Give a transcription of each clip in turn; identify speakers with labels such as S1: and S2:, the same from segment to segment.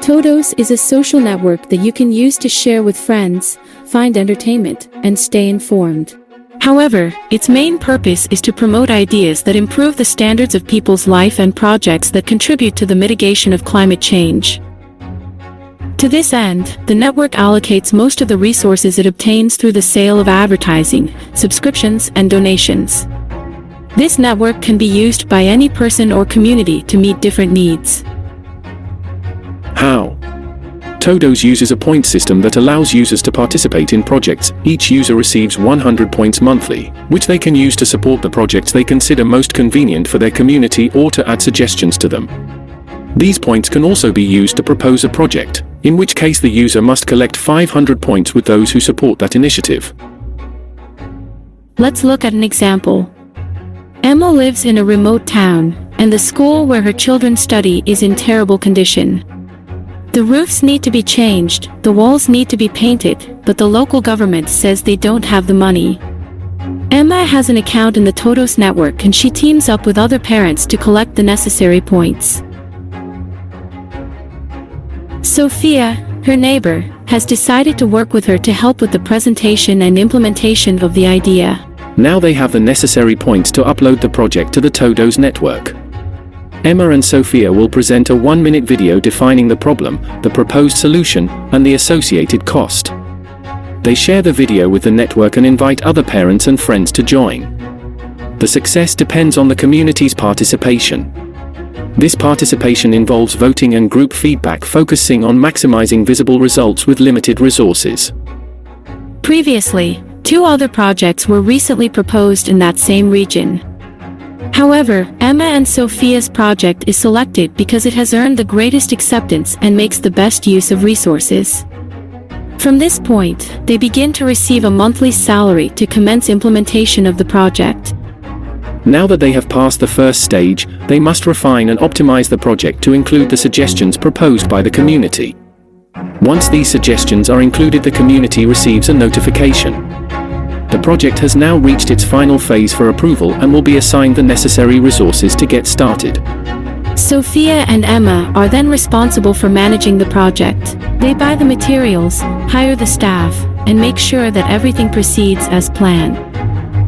S1: Todos is a social network that you can use to share with friends, find entertainment, and stay informed. However, its main purpose is to promote ideas that improve the standards of people's life and projects that contribute to the mitigation of climate change. To this end, the network allocates most of the resources it obtains through the sale of advertising, subscriptions, and donations. This network can be used by any person or community to meet different needs.
S2: How? Todos uses a point system that allows users to participate in projects. Each user receives 100 points monthly, which they can use to support the projects they consider most convenient for their community or to add suggestions to them. These points can also be used to propose a project, in which case the user must collect 500 points with those who support that initiative.
S1: Let's look at an example. Emma lives in a remote town, and the school where her children study is in terrible condition. The roofs need to be changed, the walls need to be painted, but the local government says they don't have the money. Emma has an account in the Todos network and she teams up with other parents to collect the necessary points. Sophia, her neighbor, has decided to work with her to help with the presentation and implementation of the idea.
S2: Now they have the necessary points to upload the project to the Todos network. Emma and Sophia will present a 1-minute video defining the problem, the proposed solution, and the associated cost. They share the video with the network and invite other parents and friends to join. The success depends on the community's participation. This participation involves voting and group feedback focusing on maximizing visible results with limited resources.
S1: Previously, 2 other projects were recently proposed in that same region. However, Emma and Sophia's project is selected because it has earned the greatest acceptance and makes the best use of resources. From this point, they begin to receive a monthly salary to commence implementation of the project.
S2: Now that they have passed the first stage, they must refine and optimize the project to include the suggestions proposed by the community. Once these suggestions are included, the community receives a notification. The project has now reached its final phase for approval and will be assigned the necessary resources to get started.
S1: Sophia and Emma are then responsible for managing the project. They buy the materials, hire the staff, and make sure that everything proceeds as planned.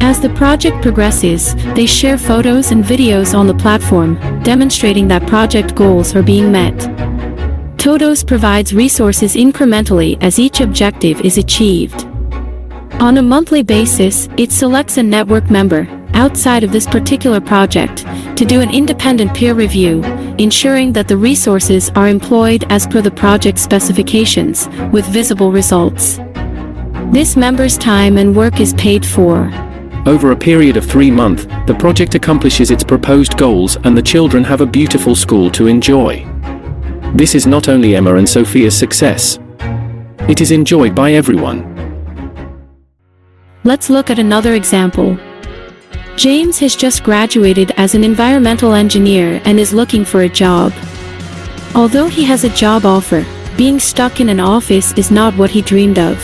S1: As the project progresses, they share photos and videos on the platform, demonstrating that project goals are being met. Todos provides resources incrementally as each objective is achieved. On a monthly basis, it selects a network member, outside of this particular project, to do an independent peer review, ensuring that the resources are employed as per the project specifications, with visible results. This member's time and work is paid for.
S2: Over a period of 3 months, the project accomplishes its proposed goals and the children have a beautiful school to enjoy. This is not only Emma and Sophia's success. It is enjoyed by everyone.
S1: Let's look at another example. James has just graduated as an environmental engineer and is looking for a job. Although he has a job offer, being stuck in an office is not what he dreamed of.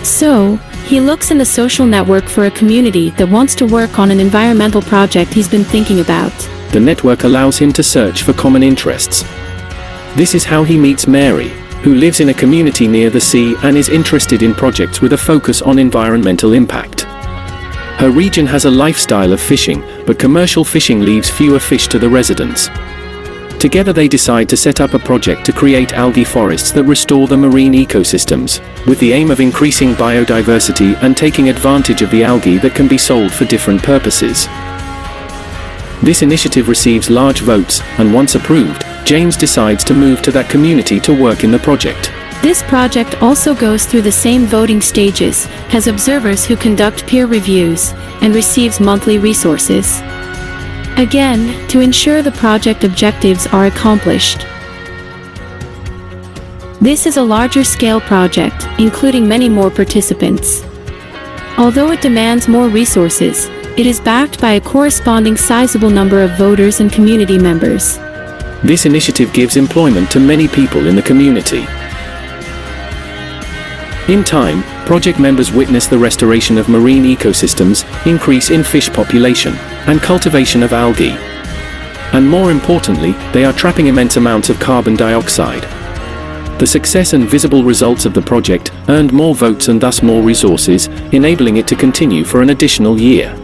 S1: So, he looks in the social network for a community that wants to work on an environmental project he's been thinking about.
S2: The network allows him to search for common interests. This is how he meets Mary, who lives in a community near the sea and is interested in projects with a focus on environmental impact. Her region has a lifestyle of fishing, but commercial fishing leaves fewer fish to the residents. Together they decide to set up a project to create algae forests that restore the marine ecosystems, with the aim of increasing biodiversity and taking advantage of the algae that can be sold for different purposes. This initiative receives large votes, and once approved, James decides to move to that community to work in the project.
S1: This project also goes through the same voting stages, has observers who conduct peer reviews, and receives monthly resources. Again, to ensure the project objectives are accomplished. This is a larger scale project, including many more participants. Although it demands more resources, it is backed by a corresponding sizable number of voters and community members.
S2: This initiative gives employment to many people in the community. In time, project members witness the restoration of marine ecosystems, increase in fish population, and cultivation of algae. And more importantly, they are trapping immense amounts of carbon dioxide, The success and visible results of the project earned more votes and thus more resources, enabling it to continue for an additional year.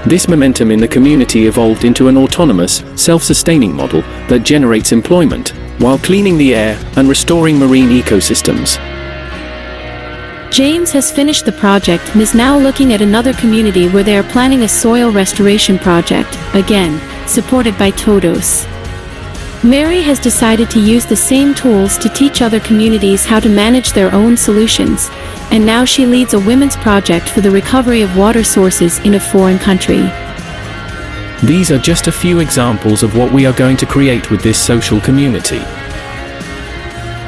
S2: This momentum in the community evolved into an autonomous, self-sustaining model that generates employment, while cleaning the air and restoring marine ecosystems.
S1: James has finished the project and is now looking at another community where they are planning a soil restoration project, again, supported by Todos. Mary has decided to use the same tools to teach other communities how to manage their own solutions, and now she leads a women's project for the recovery of water sources in a foreign country.
S2: These are just a few examples of what we are going to create with this social community.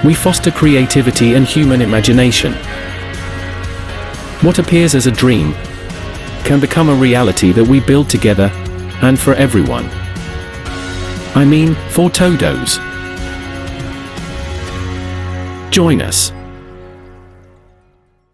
S2: We foster creativity and human imagination. What appears as a dream can become a reality that we build together, and for everyone. I mean, for Todos. Join us.